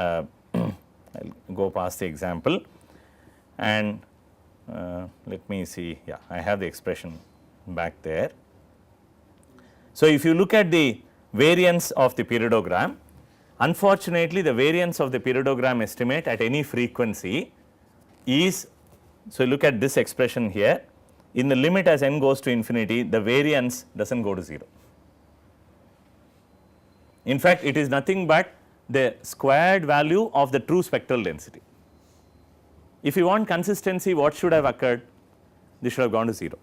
I'll go past the example and let me see, yeah, I have the expression back there. So, if you look at the variance of the periodogram, unfortunately the variance of the periodogram estimate at any frequency is, so look at this expression here, in the limit as n goes to infinity, the variance does not go to 0. In fact, it is nothing but the squared value of the true spectral density. If you want consistency, what should have occurred? This should have gone to 0.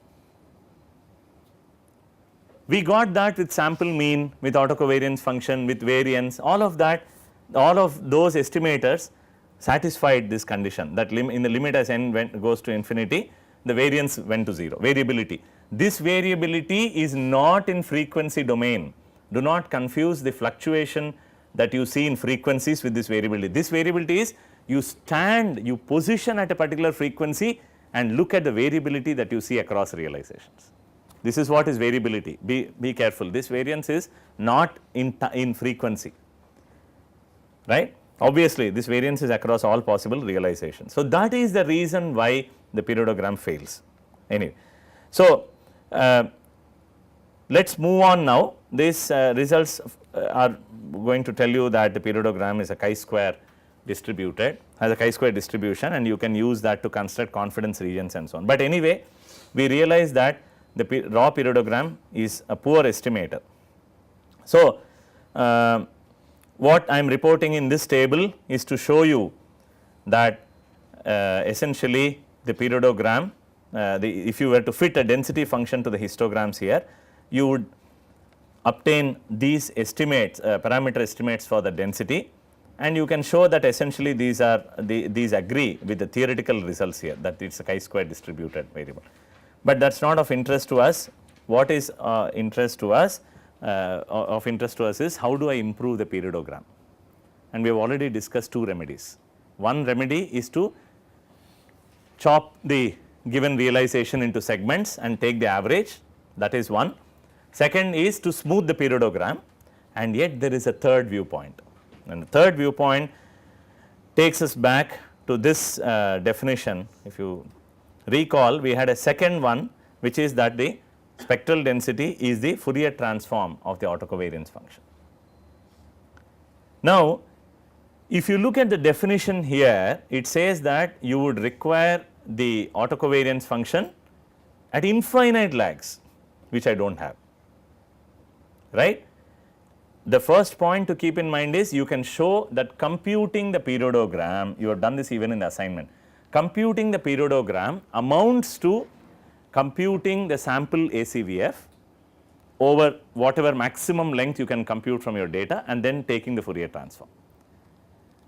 We got that with sample mean, with autocovariance function, with variance, all of that, all of those estimators satisfied this condition that in the limit as n goes to infinity, the variance went to 0, variability. This variability is not in frequency domain. Do not confuse the fluctuation that you see in frequencies with this variability. This variability is you stand, you position at a particular frequency and look at the variability that you see across realizations. This is what is variability. Be careful. This variance is not in frequency, right. Obviously, this variance is across all possible realizations. So, that is the reason why the periodogram fails. Anyway, so let us move on now. These results are going to tell you that the periodogram is a chi-square distributed, has a chi-square distribution, and you can use that to construct confidence regions and so on. But anyway, we realize that the raw periodogram is a poor estimator. So, what I am reporting in this table is to show you that essentially the periodogram, if you were to fit a density function to the histograms here, you would obtain these estimates, parameter estimates for the density, and you can show that essentially these are these agree with the theoretical results here, that it is a chi-square distributed variable. But that is not of interest to us. What is of interest to us is how do I improve the periodogram, and we have already discussed two remedies. One remedy is to chop the given realization into segments and take the average, that is one. Second is to smooth the periodogram, and yet there is a third viewpoint, and the third viewpoint takes us back to this definition. If you recall, we had a second one, which is that the spectral density is the Fourier transform of the autocovariance function. Now, if you look at the definition here, it says that you would require the autocovariance function at infinite lags, which I do not have, right. The first point to keep in mind is you can show that computing the periodogram, you have done this even in the assignment, computing the periodogram amounts to computing the sample ACVF over whatever maximum length you can compute from your data and then taking the Fourier transform.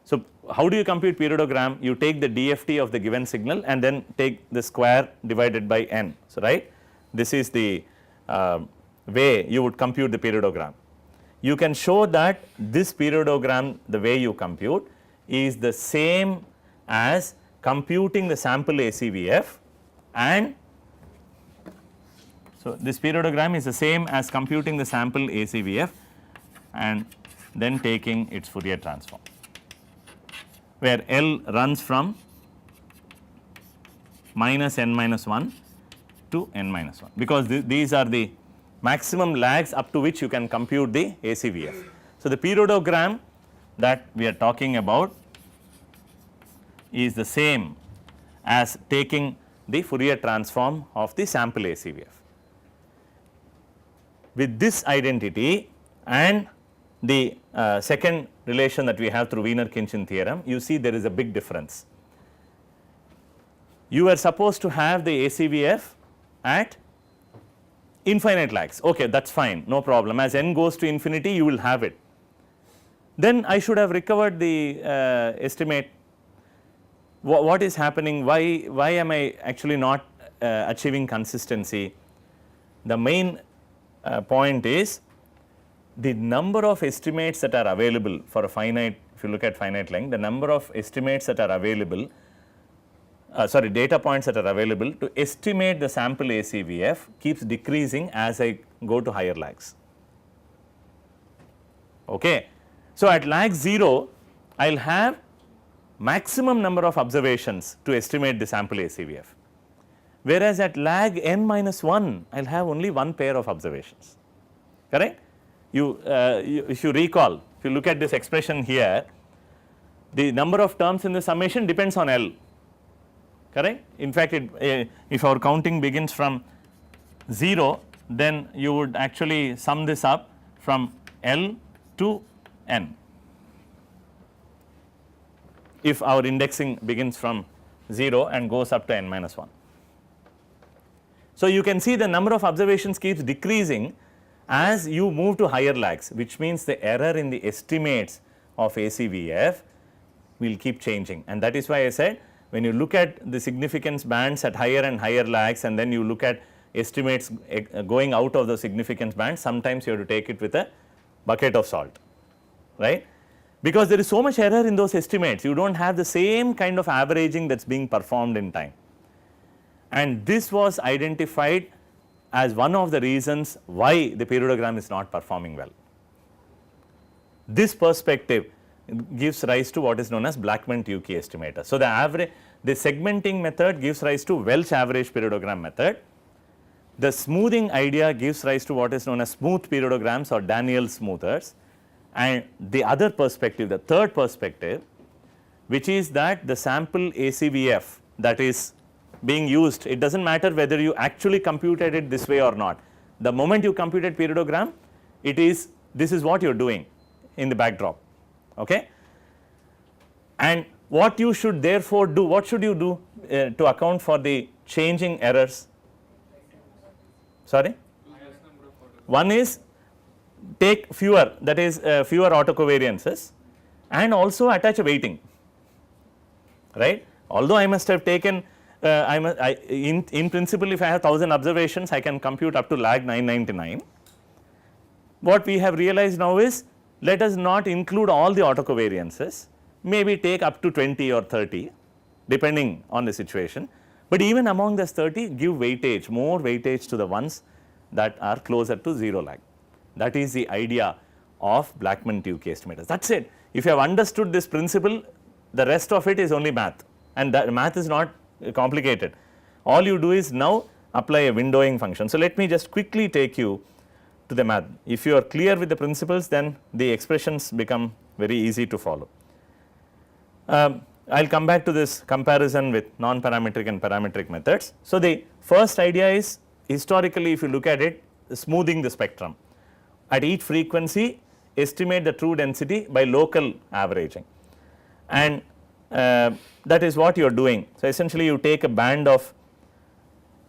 So, how do you compute periodogram? You take the DFT of the given signal and then take the square divided by n. So, right, this is the way you would compute the periodogram. You can show that this periodogram, the way you compute, is the same as computing the sample ACVF, and so this periodogram is the same as computing the sample ACVF and then taking its Fourier transform, where L runs from minus n minus 1 to n minus 1, because these are the maximum lags up to which you can compute the ACVF. So, the periodogram that we are talking about is the same as taking the Fourier transform of the sample ACVF. With this identity and the second relation that we have through Wiener-Khinchin theorem, you see there is a big difference. You are supposed to have the ACVF at infinite lags, okay, that is fine, no problem. As n goes to infinity, you will have it. Then I should have recovered the estimate. What is happening? Why am I actually not achieving consistency? The main point is the number of estimates that are available for a finite, if you look at finite length, the number of estimates that are available, data points that are available to estimate the sample ACVF keeps decreasing as I go to higher lags. Okay. So, at lag 0, I will have maximum number of observations to estimate the sample ACVF, whereas at lag n minus 1 I will have only one pair of observations, correct. If you recall, if you look at this expression here, the number of terms in the summation depends on L, correct. In fact, if our counting begins from 0, then you would actually sum this up from L to N, if our indexing begins from 0 and goes up to n minus 1. So, you can see the number of observations keeps decreasing as you move to higher lags, which means the error in the estimates of ACVF will keep changing, and that is why I said when you look at the significance bands at higher and higher lags and then you look at estimates going out of the significance bands, sometimes you have to take it with a bucket of salt, right, because there is so much error in those estimates, you do not have the same kind of averaging that is being performed in time. And this was identified as one of the reasons why the periodogram is not performing well. This perspective gives rise to what is known as Blackman-Tukey estimator. So, the segmenting method gives rise to Welch average periodogram method. The smoothing idea gives rise to what is known as smooth periodograms or Daniell smoothers, and the other perspective, the third perspective, which is that the sample ACVF that is being used, it does not matter whether you actually computed it this way or not. The moment you computed periodogram, this is what you are doing in the backdrop, okay. And what you should therefore do, what should you do to account for the changing errors? Sorry? One is take fewer, that is fewer autocovariances, and also attach a weighting, right. Although I must have taken in principle, if I have 1000 observations, I can compute up to lag 999. What we have realized now is, let us not include all the autocovariances, maybe take up to 20 or 30 depending on the situation, but even among this 30 give weightage, more weightage to the ones that are closer to 0 lag. That is the idea of Blackman-Tukey estimators. That is it. If you have understood this principle, the rest of it is only math, and that math is not complicated. All you do is now apply a windowing function. So, let me just quickly take you to the math. If you are clear with the principles, then the expressions become very easy to follow. I will come back to this comparison with non-parametric and parametric methods. So, the first idea is, historically if you look at it, smoothing the spectrum. At each frequency, estimate the true density by local averaging, and that is what you are doing. So, essentially you take a band of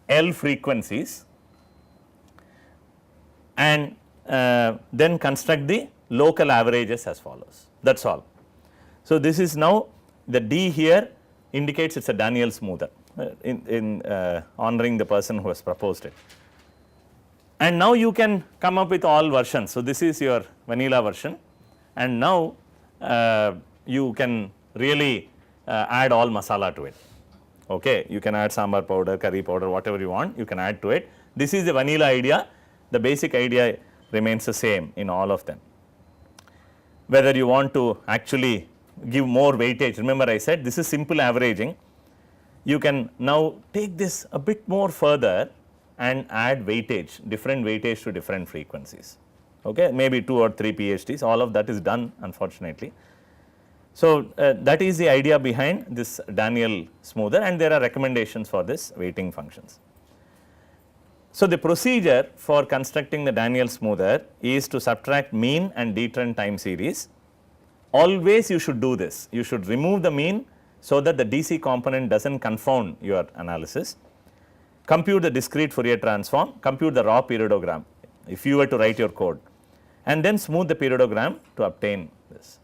L frequencies and then construct the local averages as follows, that is all. So, this is now the D here indicates it is a Daniell smoother in honoring the person who has proposed it. And now you can come up with all versions. So, this is your vanilla version, and now you can really add all masala to it, okay. You can add sambar powder, curry powder, whatever you want, you can add to it. This is the vanilla idea, the basic idea remains the same in all of them. Whether you want to actually give more weightage, remember I said this is simple averaging, you can now take this a bit more further and add weightage, different weightage to different frequencies, okay. Maybe 2 or 3 PhDs, all of that is done unfortunately. So, that is the idea behind this Daniell smoother, and there are recommendations for this weighting functions. So, the procedure for constructing the Daniell smoother is to subtract mean and deterrent time series. Always you should do this, you should remove the mean so that the DC component does not confound your analysis. Compute the discrete Fourier transform, compute the raw periodogram if you were to write your code, and then smooth the periodogram to obtain this.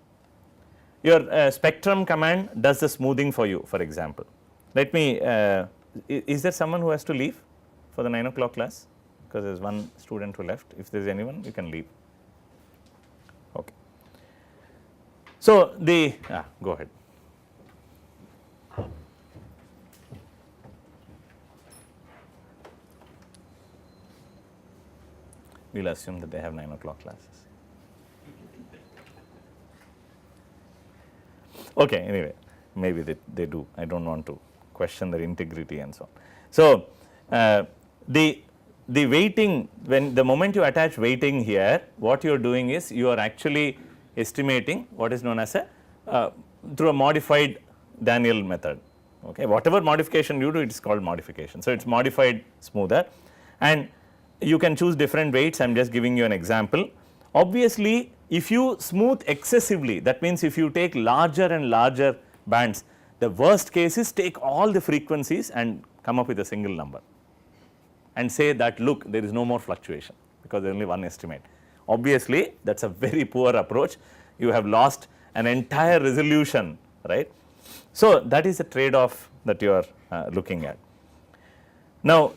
Your spectrum command does the smoothing for you, for example. Let me, is there someone who has to leave for the 9 o'clock class? Because there is one student who left. If there is anyone, you can leave. Okay. So, go ahead. We will assume that they have 9 o'clock classes. Okay, anyway, maybe they do. I do not want to question their integrity and so on. So, the weighting, when the moment you attach weighting here, what you are doing is you are actually estimating what is known as a through a modified Daniell method. Okay, whatever modification you do, it is called modification. So, it is modified smoother, and you can choose different weights. I am just giving you an example. Obviously, if you smooth excessively, that means if you take larger and larger bands, the worst case is take all the frequencies and come up with a single number and say that look, there is no more fluctuation because there is only one estimate. Obviously, that is a very poor approach. You have lost an entire resolution, right. So, that is the trade off that you are looking at. Now,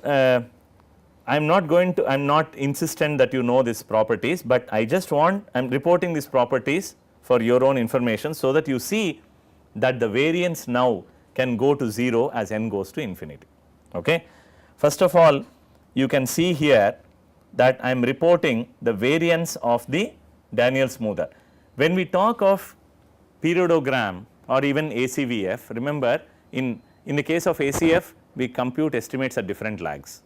I am not going to, I am not insistent that you know these properties, but I just want, I am reporting these properties for your own information, so that you see that the variance now can go to 0 as n goes to infinity. Okay. First of all, you can see here that I am reporting the variance of the Daniell smoother. When we talk of periodogram or even ACVF, remember in the case of ACF, we compute estimates at different lags.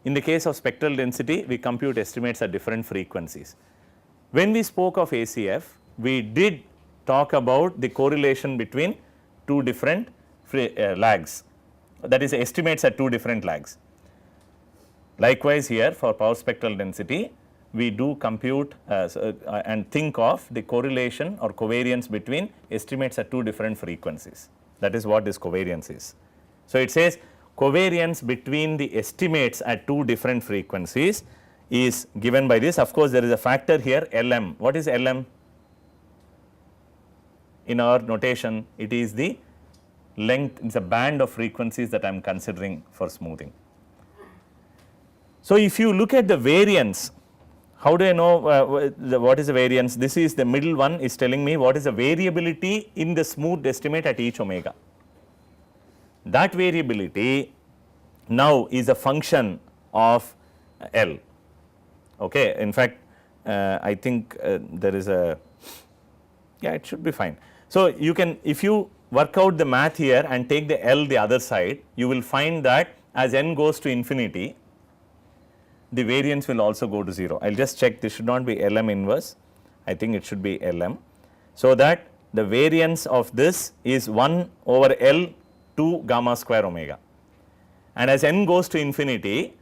In the case of spectral density, we compute estimates at different frequencies. When we spoke of ACF, we did talk about the correlation between two different lags, that is estimates at two different lags. Likewise, here for power spectral density, we do compute and think of the correlation or covariance between estimates at two different frequencies. That is what this covariance is. So, it says covariance between the estimates at two different frequencies is given by this. Of course, there is a factor here Lm. What is Lm? In our notation, it is the length, it is a band of frequencies that I am considering for smoothing. So, if you look at the variance, how do I know what is the variance? This is the middle one is telling me what is the variability in the smoothed estimate at each omega. That variability now is a function of L. Okay. In fact, I think there is a, yeah, it should be fine. So, you can, if you work out the math here and take the L the other side, you will find that as n goes to infinity, the variance will also go to 0. I will just check, this should not be Lm inverse, I think it should be Lm. So, that the variance of this is 1 over L to gamma square omega, and as n goes to infinity,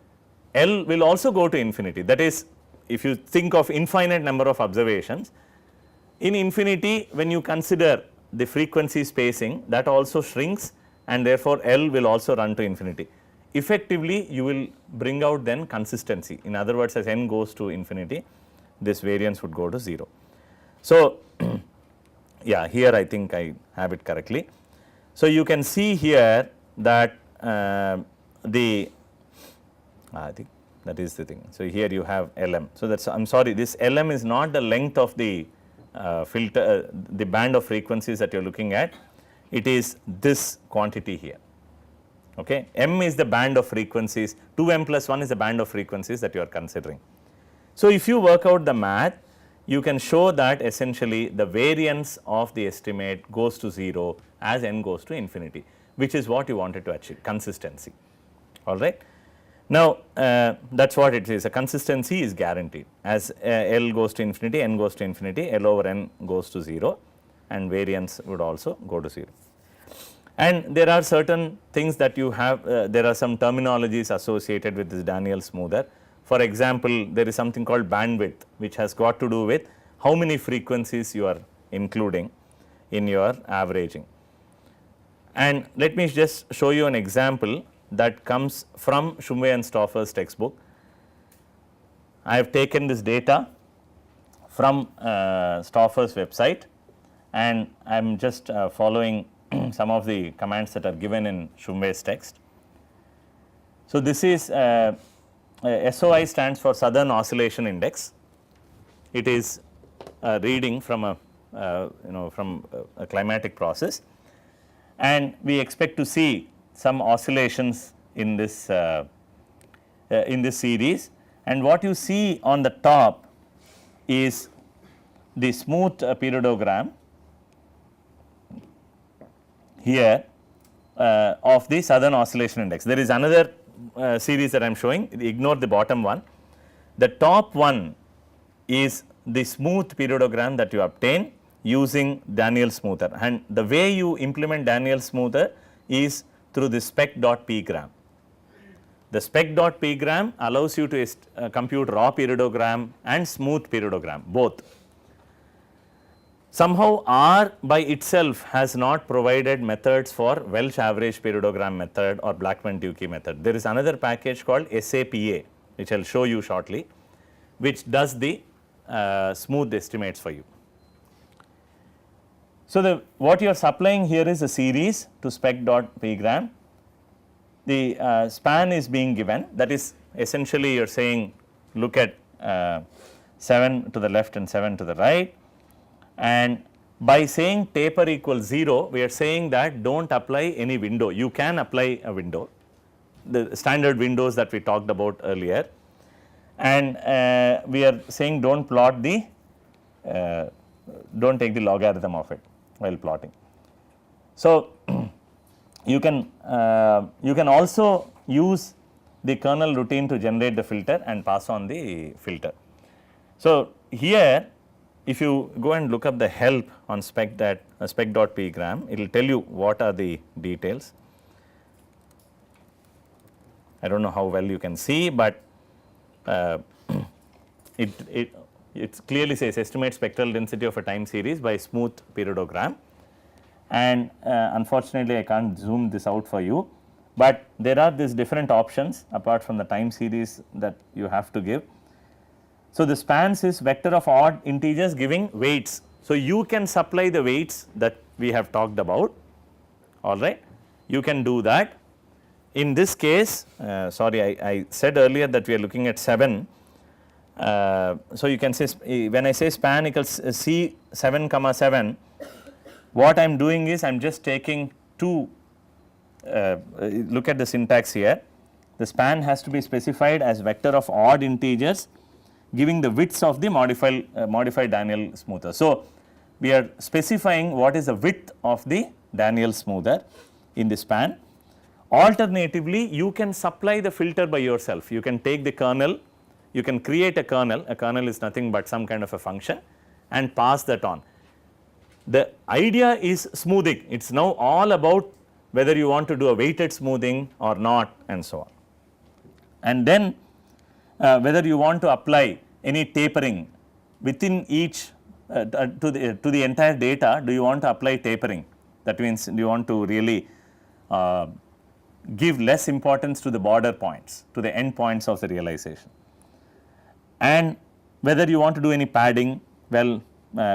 L will also go to infinity. That is, if you think of infinite number of observations, in infinity when you consider the frequency spacing, that also shrinks, and therefore, L will also run to infinity. Effectively, you will bring out then consistency. In other words, as n goes to infinity, this variance would go to 0. So, yeah, here I think I have it correctly. So, you can see here that I think that is the thing. So, here you have Lm. So, that is, I am sorry, this Lm is not the length of the filter, the band of frequencies that you are looking at, it is this quantity here. Okay. M is the band of frequencies, 2m plus 1 is the band of frequencies that you are considering. So, if you work out the math, you can show that essentially the variance of the estimate goes to 0 as n goes to infinity, which is what you wanted to achieve, consistency, all right. Now, that is what it is, a consistency is guaranteed, as L goes to infinity, n goes to infinity, L over n goes to 0, and variance would also go to 0. And there are certain things that you have, there are some terminologies associated with this Daniell smoother. For example, there is something called bandwidth, which has got to do with how many frequencies you are including in your averaging. And let me just show you an example that comes from Shumway and Stauffer's textbook. I have taken this data from Stauffer's website, and I am just following some of the commands that are given in Shumway's text. So, this is SOI stands for Southern Oscillation Index. It is a reading from a from a climatic process, and we expect to see some oscillations in this series. And what you see on the top is the smooth periodogram. here of the Southern Oscillation Index. There is another series that I am showing, ignore the bottom one. The top one is the smooth periodogram that you obtain using Daniell smoother, and the way you implement Daniell smoother is through the spec.pgram. The spec.pgram allows you to compute raw periodogram and smooth periodogram both. Somehow R by itself has not provided methods for Welch average periodogram method or Blackman-Tukey method. There is another package called SAPA, which I will show you shortly, which does the smooth estimates for you. So, what you are supplying here is a series to spec.pgram. The span is being given, that is essentially you are saying look at 7 to the left and 7 to the right, and by saying taper equals 0, we are saying that do not apply any window. You can apply a window, the standard windows that we talked about earlier, and we are saying do not plot the, do not take the logarithm of it while plotting. So, you can also use the kernel routine to generate the filter and pass on the filter. So, here if you go and look up the help on spec.pgram, it will tell you what are the details. I do not know how well you can see, but it clearly says estimate spectral density of a time series by smooth periodogram, and unfortunately I can't zoom this out for you, but there are these different options apart from the time series that you have to give. So, the spans is vector of odd integers giving weights. So, you can supply the weights that we have talked about, alright, you can do that. In this case, sorry, I said earlier that we are looking at 7. So, you can say when I say span equals C 7 comma 7, what I am doing is I am just taking 2, look at the syntax here, the span has to be specified as vector of odd integers giving the widths of the modified Daniell smoother. So, we are specifying what is the width of the Daniell smoother in the span. Alternatively, you can supply the filter by yourself, you can take the kernel, you can create a kernel is nothing but some kind of a function, and pass that on. The idea is smoothing, it is now all about whether you want to do a weighted smoothing or not and so on. And then whether you want to apply any tapering within each to the entire data, do you want to apply tapering, that means do you want to really give less importance to the border points, to the end points of the realization, and whether you want to do any padding, well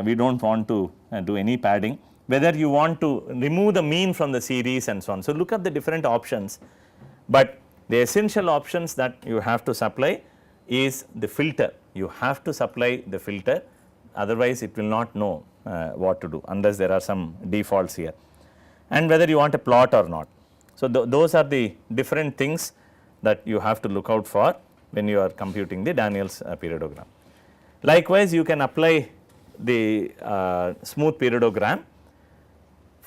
we do not want to do any padding, whether you want to remove the mean from the series and so on. So, look at the different options, but the essential options that you have to supply is the filter, you have to supply the filter, otherwise it will not know what to do unless there are some defaults here, and whether you want a plot or not. So, those are the different things that you have to look out for when you are computing the Daniell's periodogram. Likewise, you can apply the smooth periodogram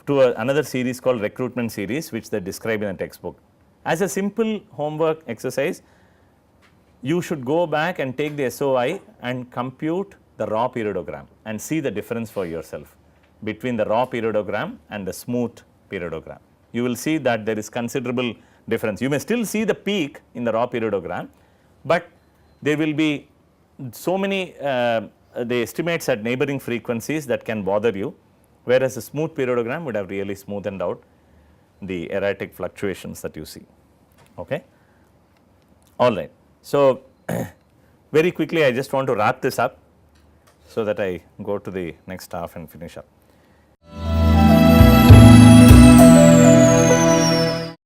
to another series called recruitment series, which they describe in the textbook. As a simple homework exercise, you should go back and take the SOI and compute the raw periodogram and see the difference for yourself between the raw periodogram and the smooth periodogram. You will see that there is considerable difference. You may still see the peak in the raw periodogram, but there will be so many the estimates at neighboring frequencies that can bother you, whereas a smooth periodogram would have really smoothened out the erratic fluctuations that you see. Okay. All right. So, very quickly I just want to wrap this up so that I go to the next half and finish up.